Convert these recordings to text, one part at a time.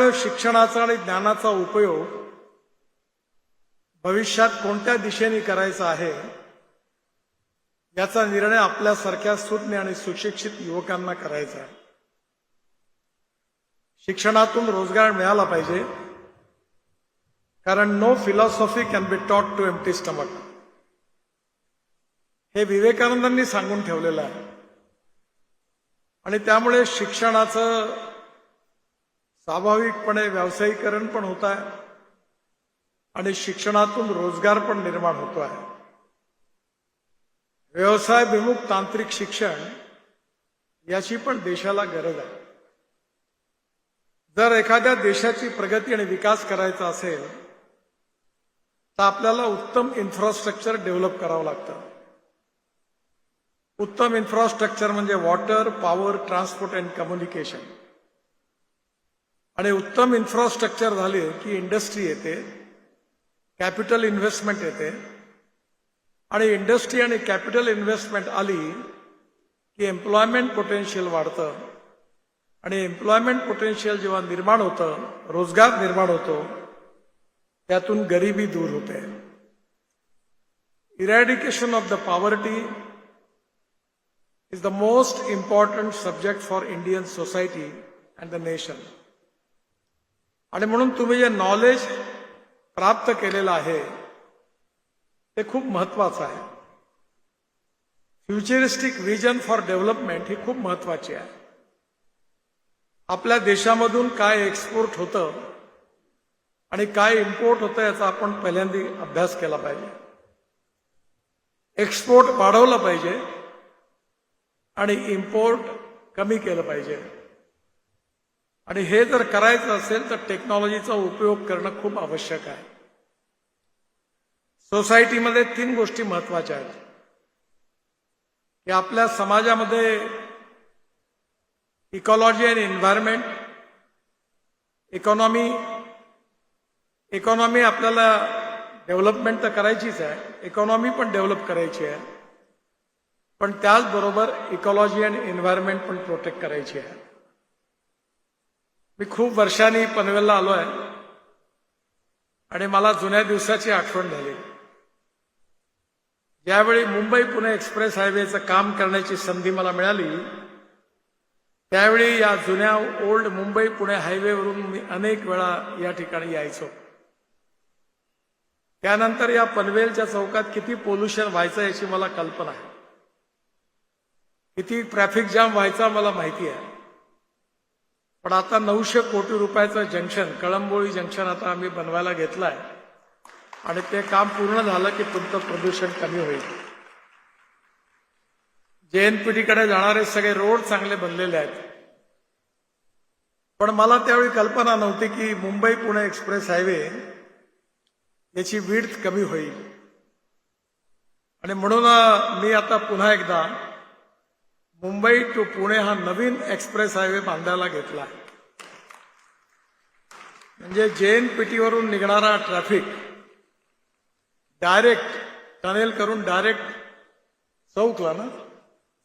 त्यामुळे शिक्षणाचा आणि ज्ञानाचा उपयोग भविष्यात कोणत्या दिशेने करायचा आहे याचा निर्णय आपल्यासारख्या सुज्ञ आणि सुशिक्षित युवकांना करायचा आहे. शिक्षणातून रोजगार मिळाला पाहिजे, कारण no philosophy can be taught to empty stomach हे विवेकानंदांनी सांगून ठेवलेलं आहे. आणि त्यामुळे शिक्षणाचं स्वाभाविकपणे व्यावसायीकरण पण होत आहे आणि शिक्षणातून रोजगार पण निर्माण होतो आहे. व्यवसायभिमुख तांत्रिक शिक्षण याची पण देशाला गरज आहे. जर एखाद्या देशाची प्रगती आणि विकास करायचा असेल तर आपल्याला उत्तम इन्फ्रास्ट्रक्चर डेव्हलप करावं लागतं. उत्तम इन्फ्रास्ट्रक्चर म्हणजे water, power, transport and communication. आणि उत्तम इन्फ्रास्ट्रक्चर झाले की इंडस्ट्री येते, कॅपिटल इन्व्हेस्टमेंट येते. आणि इंडस्ट्री आणि कॅपिटल इन्व्हेस्टमेंट आली की एम्प्लॉयमेंट पोटेन्शियल वाढतं. आणि एम्प्लॉयमेंट पोटेन्शियल जेव्हा निर्माण होतं, रोजगार निर्माण होतो, त्यातून गरिबी दूर होते. Eradication of the poverty is the most important subject for Indian society and the nation. आणि म्हणून तुम्ही जे नॉलेज प्राप्त केलेलं आहे ते खूप महत्वाचं आहे. फ्युचरिस्टिक विजन फॉर डेव्हलपमेंट ही खूप महत्वाची आहे. आपल्या देशामधून काय एक्सपोर्ट होतं आणि काय इम्पोर्ट होतं याचा आपण पहिल्यांदा अभ्यास केला पाहिजे. एक्सपोर्ट वाढवलं पाहिजे आणि इम्पोर्ट कमी केलं पाहिजे. आणि हे जर करायचं असेल तर टेक्नॉलॉजीचा उपयोग करणं खूप आवश्यक आहे. सोसायटीमध्ये 3 गोष्टी महत्वाच्या आहेत की आपल्या समाजामध्ये इकॉलॉजी आणि एन्व्हायरमेंट, इकॉनॉमी आपल्याला डेव्हलपमेंट तर करायचीच आहे, इकॉनॉमी पण डेव्हलप करायची आहे, पण त्याचबरोबर इकॉलॉजी आणि एन्व्हायरमेंट पण प्रोटेक्ट करायची आहे. मी खूप वर्षांनी पनवेलला आलो आहे आणि मला जुन्या दिवसाची आठवण झाली. ज्यावेळी मुंबई पुणे एक्सप्रेस हायवेचं काम करण्याची संधी मला मिळाली, त्यावेळी या जुन्या ओल्ड मुंबई पुणे हायवेवरून मी अनेक वेळा या ठिकाणी यायचो. त्यानंतर या पनवेलच्या चौकात किती पोल्युशन व्हायचं याची मला कल्पना आहे, किती ट्रॅफिक जाम व्हायचा मला माहिती आहे. पण आता 900 कोटी रुपयाचं जंक्शन, कळंबोळी जंक्शन आता आम्ही बनवायला घेतलंय आणि ते काम पूर्ण झालं की तुमचं प्रदूषण कमी होईल. JNPT जाणारे सगळे रोड चांगले बनलेले आहेत. पण मला त्यावेळी कल्पना नव्हती की मुंबई पुणे एक्सप्रेस हायवे याची विड्थ कमी होईल. आणि म्हणून मी आता पुन्हा एकदा मुंबई टू पुणे हा नवीन एक्सप्रेस हायवे बांधायला घेतला. म्हणजे JNPT वरून निघणारा ट्रॅफिक डायरेक्ट टनेल करून डायरेक्ट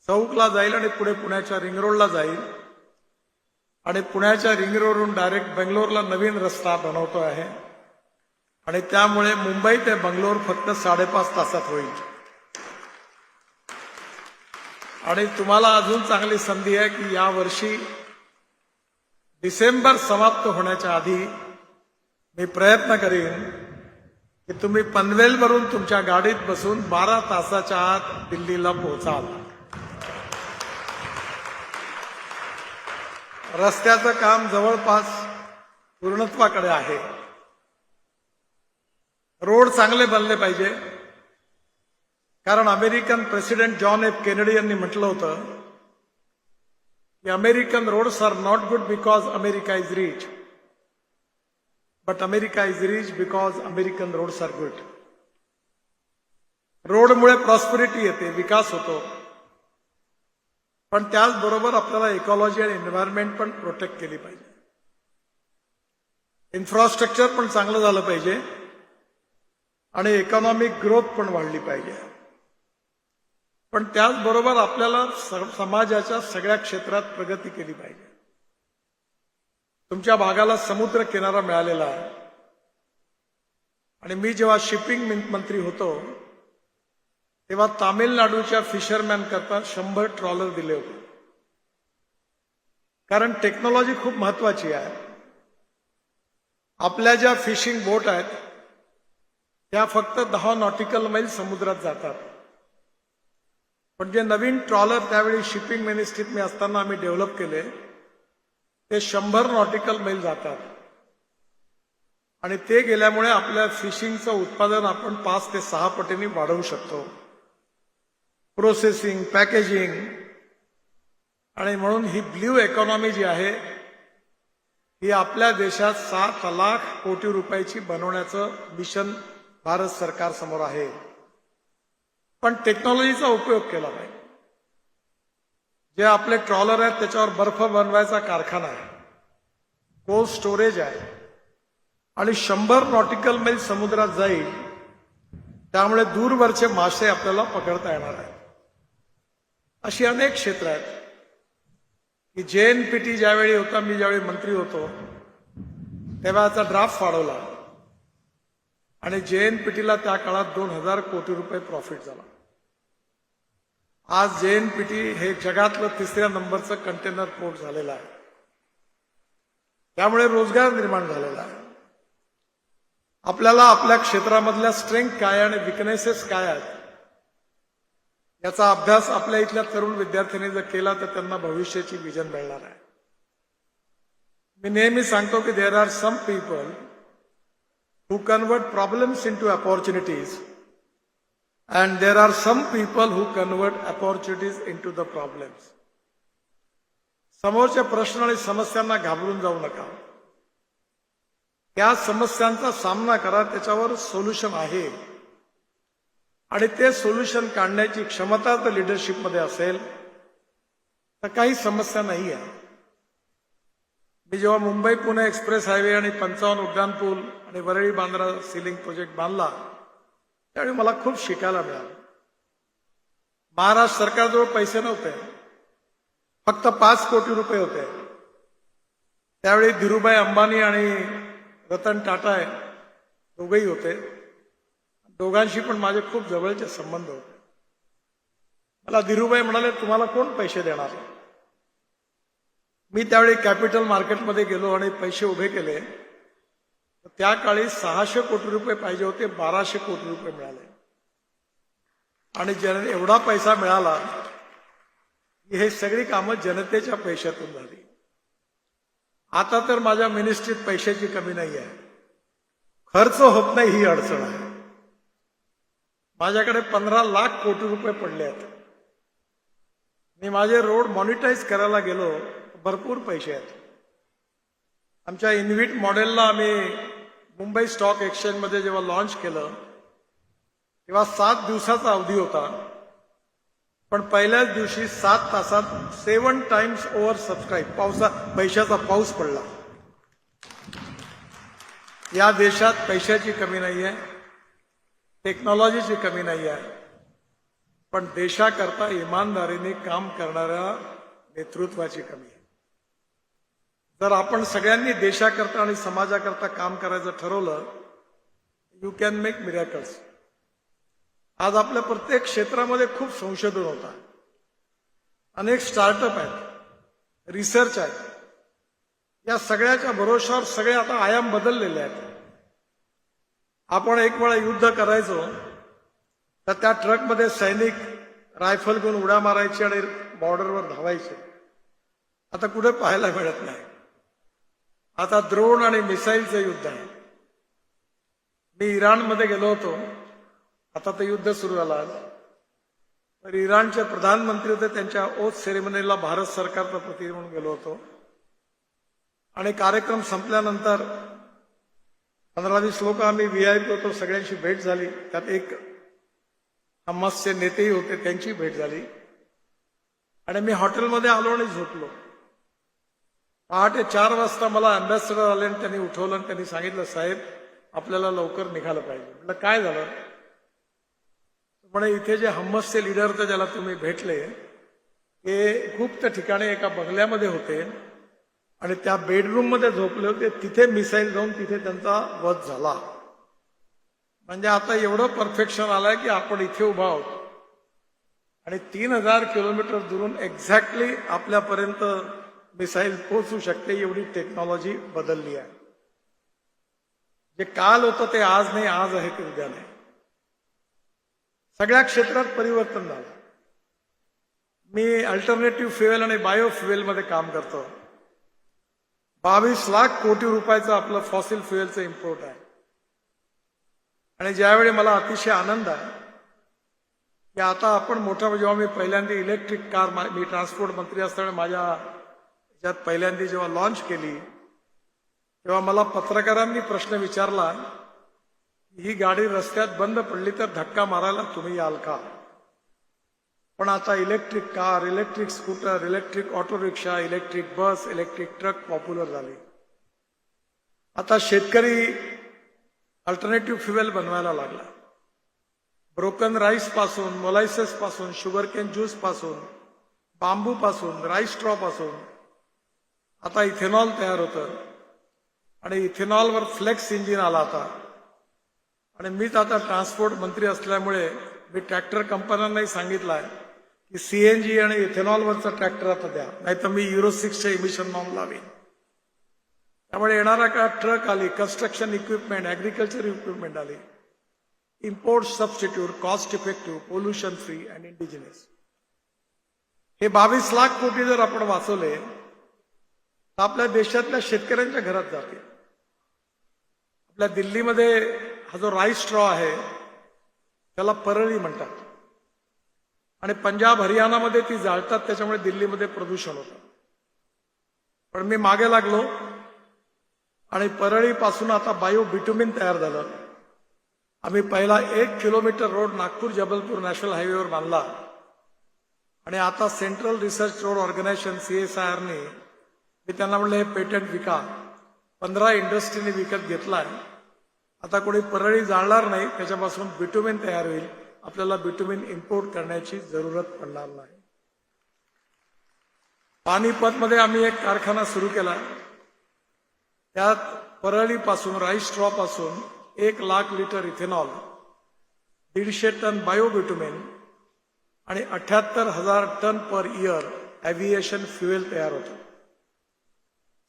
चौकला जाईल आणि पुढे पुण्याच्या रिंग रोडला जाईल. आणि पुण्याच्या रिंग रोडवरून डायरेक्ट बेंगलोरला नवीन रस्ता बनवतो आहे. आणि त्यामुळे मुंबई ते बेंगलोर फक्त 5.5 तासात होईल. आणि तुम्हाला अजून चांगली संधी आहे की या वर्षी डिसेंबर समाप्त होण्याच्या आधी मी प्रयत्न करीन की तुम्ही पनवेलवरून तुमच्या गाडीत बसून 12 तासाच्या आत दिल्लीला पोहोचाल. रस्त्याचं काम जवळपास पूर्णत्वाकडे आहे. रोड चांगले बनले पाहिजे, कारण American president John F Kennedy यांनी म्हटलं होतं की American roads are not good because America is rich, but America is rich because American roads are good. रोडमुळे प्रॉस्पेरिटी येते, विकास होतो, पण त्याचबरोबर आपल्याला इकॉलॉजी आणि एन्व्हायरमेंट पण प्रोटेक्ट केली पाहिजे. इन्फ्रास्ट्रक्चर पण चांगलं झालं पाहिजे आणि इकॉनॉमिक ग्रोथ पण वाढली पाहिजे. पण त्याचबरोबर आपल्याला समाजाच्या सगळ्या क्षेत्रात प्रगती केली पाहिजे. तुमच्या भागाला समुद्र किनारा मिळालेला आहे आणि मी जेव्हा शिपिंग मंत्री होतो तेव्हा तामिळनाडूच्या फिशरमॅन करता 100 ट्रॉलर दिले होते. कारण टेक्नॉलॉजी खूप महत्वाची आहे. आपल्या ज्या फिशिंग बोट आहेत त्या फक्त 10 नॉटिकल मैल समुद्रात जातात, पण जे नवीन ट्रॉलर त्यावेळी शिपिंग मिनिस्ट्रीत मी असताना आम्ही डेव्हलप केले ते 100 नॉटिकल मैल जातात. आणि ते गेल्यामुळे आपल्या फिशिंगचं उत्पादन आपण 5 ते 6 पटींनी वाढवू शकतो. प्रोसेसिंग, पॅकेजिंग, आणि म्हणून ही ब्ल्यू इकॉनॉमी जी आहे ही आपल्या देशात 7 लाख कोटी रुपयाची बनवण्याचं मिशन भारत सरकार समोर आहे. पण टेक्नॉलॉजीचा उपयोग केला पाहिजे. जे आपले ट्रॉलर आहेत त्याच्यावर बर्फ बनवायचा कारखाना आहे, कोल्ड स्टोरेज आहे आणि 100 नॉटिकल मैल समुद्रात जाईल, त्यामुळे दूरवरचे मासे आपल्याला पकडता येणार आहेत. अशी अनेक क्षेत्र आहेत की JNPT ज्यावेळी होता, मी ज्यावेळी मंत्री होतो तेव्हा याचा ड्राफ्ट वाढवला आणि JNPTला त्या काळात 2000 कोटी रुपये प्रॉफिट झाला. आज JNPT हे जगातलं 3ऱ्या नंबरचं कंटेनर पोर्ट झालेलं आहे. त्यामुळे रोजगार निर्माण झालेला आहे. आपल्याला आपल्या क्षेत्रामधल्या स्ट्रेंथ काय आणि विकनेसेस काय आहेत याचा अभ्यास आपल्या इथल्या तरुण विद्यार्थ्यांनी जर केला तर त्यांना भविष्याची विजन मिळणार आहे. मी नेहमी सांगतो की there are some people who convert problems into opportunities and there are some people who convert opportunities into the problems. समोरचे प्रश्न आणि समस्यांना घाबरून जाऊ नका. त्या समस्यांचा सामना करा, त्याच्यावर सोल्युशन आहे आणि ते सोल्युशन काढण्याची क्षमता जर लिडरशिपमध्ये असेल तर काही समस्या नाही आहे. मी जेव्हा मुंबई पुणे एक्सप्रेस हायवे आणि 55 उड्डाण पूल आणि वरळी बांद्रा सीलिंग प्रोजेक्ट बांधला त्यावेळी मला खूप शिकायला मिळालं. महाराष्ट्र सरकारजवळ पैसे नव्हते, फक्त 5 कोटी रुपये होते. त्यावेळी धीरूभाई अंबानी आणि रतन टाटा दोघेही होते. दोघांशी पण माझे खूप जवळचे संबंध होते. मला धीरूभाई म्हणाले, तुम्हाला कोण पैसे देणार? मी त्यावेळी कॅपिटल मार्केटमध्ये गेलो आणि पैसे उभे केले. त्या काळी 600 कोटी रुपये पाहिजे होते, 1200 कोटी रुपये मिळाले. आणि एवढा पैसा मिळाला की हे सगळी कामं जनतेच्या पैशातून झाली. आता तर माझ्या मिनिस्ट्रीत पैशाची कमी नाही आहे, खर्च होत नाही ही अडचण आहे. माझ्याकडे 15 लाख कोटी रुपये पडले आहेत. मी माझे रोड मॉनिटाईज करायला गेलो, भरपूर पैसे आहेत. आमच्या इन्व्हिट मॉडेलला आम्ही मुंबई स्टॉक एक्सचेंजमध्ये जेव्हा लॉन्च केलं तेव्हा 7 दिवसाचा अवधी होता, पण पहिल्याच दिवशी 7 तासात 7 टाइम्स ओव्हर सबस्क्राईब पैशाचा पाऊस पडला. या देशात पैशाची कमी नाही आहे, टेक्नॉलॉजीची कमी नाही आहे, पण देशाकरता इमानदारीने काम करणाऱ्या नेतृत्वाची कमी आहे. जर आपण सगळ्यांनी देशाकरता आणि समाजाकरता काम करायचं ठरवलं, यू कॅन मेक मिरॅकल्स. आज आपल्या प्रत्येक क्षेत्रामध्ये खूप संशोधन होत आहे, अनेक स्टार्टअप आहेत, रिसर्च आहेत. या सगळ्याच्या भरोशावर सगळे आता आयाम बदललेले आहेत. आपण एक वेळा युद्ध करायचो तर त्या ट्रकमध्ये सैनिक रायफल घेऊन उड्या मारायचे आणि बॉर्डरवर धावायचे. आता कुठे पाहायला मिळत नाही. आता ड्रोन आणि मिसाईलचं युद्ध आहे. मी इराणमध्ये गेलो होतो, आता तर युद्ध सुरू झालं. तर इराणचे प्रधानमंत्री होते, त्यांच्या ओथ सेरेमनीला भारत सरकारचा प्रतिनिधी म्हणून गेलो होतो. आणि कार्यक्रम संपल्यानंतर 15-20 लोक आम्ही VIP होतो, सगळ्यांची भेट झाली. त्यात एक हमासचे नेतेही होते, त्यांची भेट झाली. आणि मी हॉटेलमध्ये आलो आणि झोपलो. पहाटे 4 वाजता मला अँबॅसेडर आले आणि त्यांनी उठवलं आणि त्यांनी सांगितलं, साहेब आपल्याला लवकर निघालं पाहिजे. म्हटलं काय झालं? म्हणे इथे जे हम्मसचे लीडर होते ज्याला तुम्ही भेटले ते गुप्त ठिकाणी एका बंगल्यामध्ये होते आणि त्या बेडरूम मध्ये झोपले होते, तिथे मिसाईल जाऊन तिथे त्यांचा वध झाला. म्हणजे आता एवढं परफेक्शन आलंय की आपण इथे उभा आहोत आणि 3000 किलोमीटर दुरून एक्झॅक्टली आपल्यापर्यंत मिसाईल पोहोचू शकते, एवढी टेक्नॉलॉजी बदलली आहे. जे काल होतं ते आज नाही, आज आहे ते उद्या नाही. सगळ्या क्षेत्रात परिवर्तन झालं. मी अल्टरनेटिव्ह फ्युएल आणि बायो फ्युएल मध्ये काम करतो. 22 लाख कोटी रुपयाचं आपलं फॉसिल फ्युएलचं इम्पोर्ट आहे. आणि ज्यावेळी मला अतिशय आनंद आहे की आता आपण मोठा, जेव्हा मी पहिल्यांदा इलेक्ट्रिक कार, मी ट्रान्सपोर्ट मंत्री असताना माझ्या याच्यात पहिल्यांदा जेव्हा लॉन्च केली, तेव्हा मला पत्रकारांनी प्रश्न विचारला, ही गाडी रस्त्यात बंद पडली तर धक्का मारायला तुम्ही याल का? पण आता electric car, electric scooter, electric auto rickshaw, electric bus, electric truck popular झाले. आता शेतकरी अल्टरनेटिव्ह फ्युएल बनवायला लागला. ब्रोकन राईस पासून, मोलायसेस पासून, शुगर केन ज्यूस पासून, बांबू पासून, राईस स्ट्रॉ पासून आता इथेनॉल तयार होतं. आणि इथेनॉलवर फ्लेक्स इंजिन आला आता. आणि मीच आता ट्रान्सपोर्ट मंत्री असल्यामुळे मी ट्रॅक्टर कंपन्यांनाही सांगितलं आहे की सीएनजी आणि इथेनॉलवरचा ट्रॅक्टर आता द्या, नाही तर मी युरो 6चे इमिशन नॉर्म लावेन. त्यामुळे येणारा काळ ट्रक आली, कन्स्ट्रक्शन इक्विपमेंट, ऍग्रिकल्चर इक्विपमेंट आली, import substitute, cost effective, pollution free and indigenous. हे 22 लाख कोटी जर आपण वाचवले तर आपल्या देशातल्या शेतकऱ्यांच्या घरात जाते. आपल्या दिल्लीमध्ये हा जो राईस स्ट्रॉ आहे त्याला परळी म्हणतात आणि पंजाब हरियाणामध्ये ती जाळतात, त्याच्यामुळे दिल्लीमध्ये प्रदूषण होतं. पण मी मागे लागलो आणि परळीपासून आता बायो बिटुमिन तयार झालं. आम्ही पहिला 1 kilometre road Nagpur Jabalpur national हायवेवर बांधला आणि आता सेंट्रल रिसर्च रोड ऑर्गनायझेशन CSIRने, मी त्यांना म्हणलं हे पेटंट विका, 15 इंडस्ट्रीने विकत घेतलाय. आता कोणी परळी जाळणार नाही, त्याच्यापासून बिटुमिन तयार होईल. आपल्याला बिटुमिन इम्पोर्ट करण्याची जरूरत पडणार नाही. पानिपतमध्ये आम्ही एक कारखाना सुरू केला. त्यात परळीपासून, राईस स्ट्रॉ पासून 1 lakh litre ethanol, 150 tonne bio bitumen आणि 78,000 tonne per year aviation fuel तयार होतं.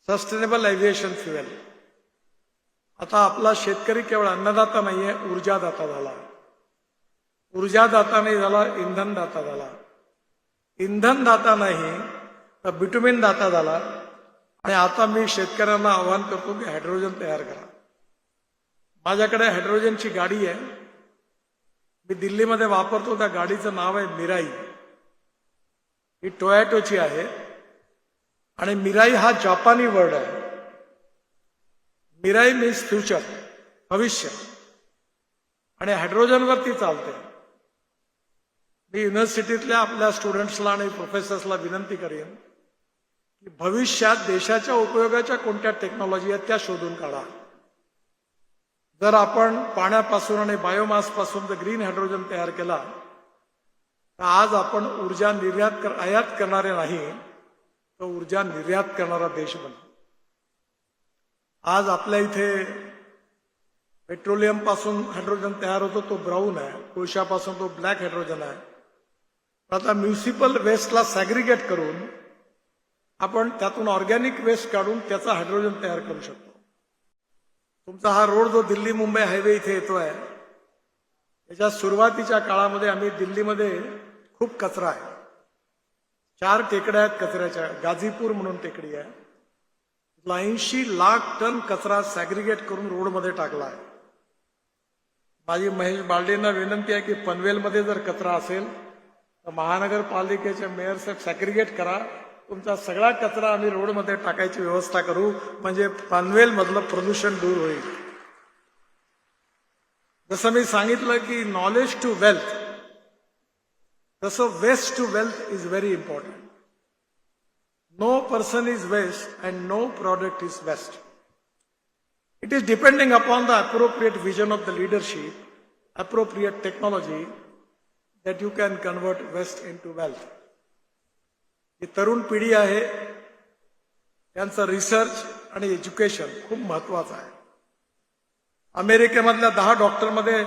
Sustainable aviation fuel. आता आपला शेतकरी केवळ अन्नदाता नाहीये, ऊर्जादाता झाला. ऊर्जादाता नाही झाला, इंधनदाता झाला. इंधनदाता नाही तर बिटुमिन दाता झाला. आणि आता मी शेतकऱ्यांना आवाहन करतो की हायड्रोजन तयार करा. माझ्याकडे हायड्रोजनची गाडी आहे, मी दिल्लीमध्ये वापरतो. त्या गाडीचं नाव आहे मिराई. ही टोयोटोची आहे आणि मिराई हा जापानी वर्ड आहे. मिराई मीन्स फ्युचर, भविष्य, आणि हायड्रोजनवरती चालते. मी युनिव्हर्सिटीतल्या आपल्या स्टुडंट्सला आणि प्रोफेसर्सला विनंती करेन की भविष्यात देशाच्या उपयोगाच्या कोणत्या टेक्नॉलॉजी आहेत त्या शोधून काढा. जर आपण पाण्यापासून आणि बायोमासपासून जर ग्रीन हायड्रोजन तयार केला तर आज आपण ऊर्जा आयात करणारे नाही, तर ऊर्जा निर्यात करणारा देश बनतो. आज आपल्या इथे पेट्रोलियम पासून हायड्रोजन तयार होतो, तो ब्राऊन आहे. कोळशापासून तो ब्लॅक हायड्रोजन आहे. आता म्युनिसिपल वेस्टला सॅग्रिगेट करून आपण त्यातून ऑर्गॅनिक वेस्ट काढून त्याचा हायड्रोजन तयार करू शकतो. तुमचा हा रोड जो दिल्ली मुंबई हायवे इथे येतोय, त्याच्या सुरुवातीच्या काळामध्ये आम्ही दिल्लीमध्ये खूप कचरा आहे. 4 टेकड्या आहेत कचऱ्याच्या. गाझीपूर म्हणून टेकडी आहे. 80 लाख टन कचरा सॅग्रिगेट करून रोडमध्ये टाकला आहे. माझी महेश बालडेंना विनंती आहे की पनवेलमध्ये जर कचरा असेल तर महानगरपालिकेचे मेयर साहेब सॅग्रिगेट करा. तुमचा सगळा कचरा आम्ही रोडमध्ये टाकायची व्यवस्था करू, म्हणजे पनवेल मधलं प्रदूषण दूर होईल. जसं मी सांगितलं की नॉलेज टू वेल्थ, तसं waste to wealth is very important. No person is waste and no product is waste. It is depending upon the appropriate vision of the leadership, appropriate technology, that you can convert waste into wealth. ही तरुण पिढी आहे, त्यांचं research आणि education खूप महत्वाचं आहे. अमेरिकेमधल्या 10 डॉक्टरमध्ये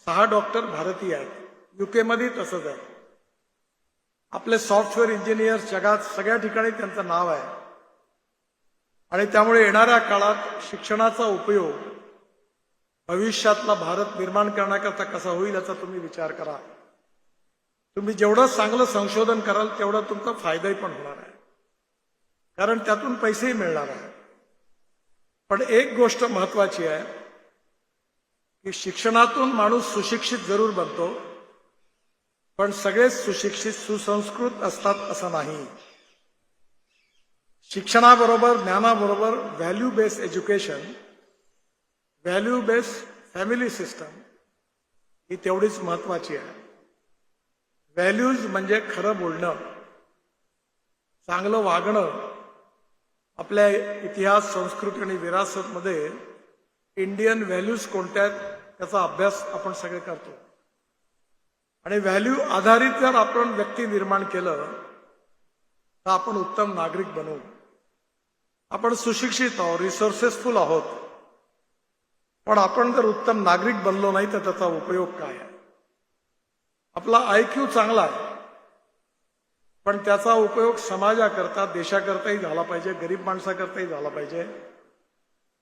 6 doctor भारतीय आहेत. युकेमध्ये तसंच आहे. आपले सॉफ्टवेअर इंजिनियर्स जगात सगळ्या ठिकाणी त्यांचं नाव आहे. आणि त्यामुळे येणाऱ्या काळात शिक्षणाचा उपयोग भविष्यातला भारत निर्माण करण्याकरता कसा होईल याचा तुम्ही विचार करा. तुम्ही जेवढं चांगलं संशोधन कराल तेवढा तुमचा फायदाही पण होणार आहे, कारण त्यातून पैसेही मिळणार आहे. पण एक गोष्ट महत्वाची आहे की शिक्षणातून माणूस सुशिक्षित जरूर बनतो, पण सगळेच सुशिक्षित सुसंस्कृत असतात असं नाही. शिक्षणाबरोबर ज्ञानाबरोबर value based education, value based family system ही तेवढीच महत्वाची आहे. व्हॅल्यूज म्हणजे खरं बोलणं, चांगलं वागणं. आपल्या इतिहास, संस्कृती आणि विरासतमध्ये इंडियन व्हॅल्यूज कोणत्या आहेत त्याचा अभ्यास आपण सगळे करतो. आणि व्हॅल्यू आधारित जर आपण व्यक्ती निर्माण केलं तर आपण उत्तम नागरिक बनू. आपण सुशिक्षित आहोत, रिसोर्सेसफुल आहोत, पण आपण जर उत्तम नागरिक बनलो नाही तर त्याचा उपयोग काय आहे? आपला IQ चांगला आहे, पण त्याचा उपयोग समाजाकरता, देशाकरताही झाला पाहिजे, गरीब माणसाकरताही झाला पाहिजे.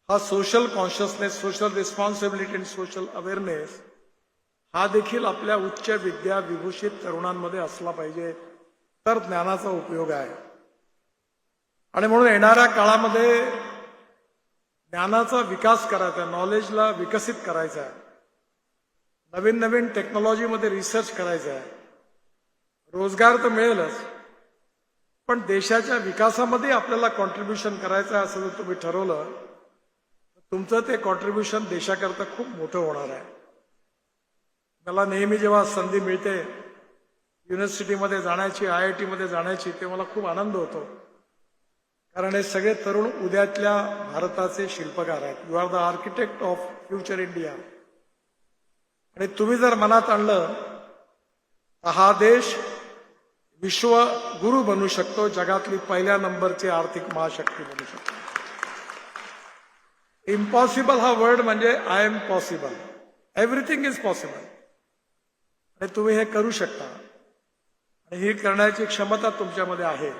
हा सोशल कॉन्शियसनेस, सोशल रिस्पॉन्सिबिलिटी आणि सोशल अवेअरनेस हा देखील आपल्या उच्च विद्या विभूषित तरुणांमध्ये असला पाहिजे, तर ज्ञानाचा उपयोग आहे. आणि म्हणून येणाऱ्या काळामध्ये ज्ञानाचा विकास करायचा, नॉलेजला विकसित करायचा आहे, नवीन नवीन टेक्नॉलॉजीमध्ये रिसर्च करायचा आहे. रोजगार तर मिळेलच, पण देशाच्या विकासामध्ये आपल्याला कॉन्ट्रीब्युशन करायचं आहे असं जर तुम्ही ठरवलं तर तुमचं ते कॉन्ट्रीब्युशन देशाकरता खूप मोठं होणार आहे. मला नेहमी जेव्हा संधी मिळते युनिव्हर्सिटीमध्ये जाण्याची, IIT मध्ये जाण्याची, ते मला खूप आनंद होतो, कारण हे सगळे तरुण उद्याच्या भारताचे शिल्पकार आहेत. You are the architect of future India. आणि तुम्ही जर मनात आणलं तर हा देश विश्व गुरु बनू शकतो, जगातली पहिल्या नंबरची आर्थिक महाशक्ती बनू शकतो. इम्पॉसिबल हा वर्ड म्हणजे I am possible. Everything is possible. आणि तुम्ही हे करू शकता, आणि ही करण्याची क्षमता तुमच्यामध्ये आहे.